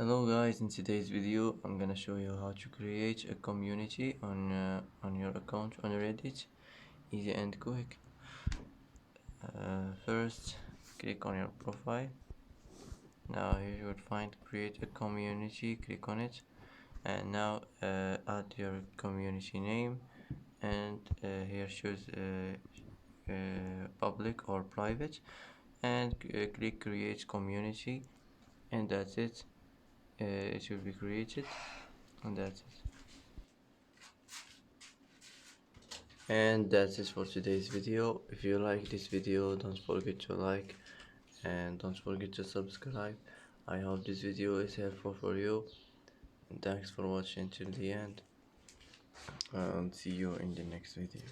Hello guys, in today's video I'm gonna show you how to create a community on your account on Reddit. Easy and quick. First click on your profile. Now here you would find create a community, click on it, and now add your community name, and here choose public or private, and click create community, and that's it. It will be created, and that's it. And that's it for today's video. If you like this video, don't forget to like and don't forget to subscribe. I hope this video is helpful for you, and thanks for watching till the end, and see you in the next video.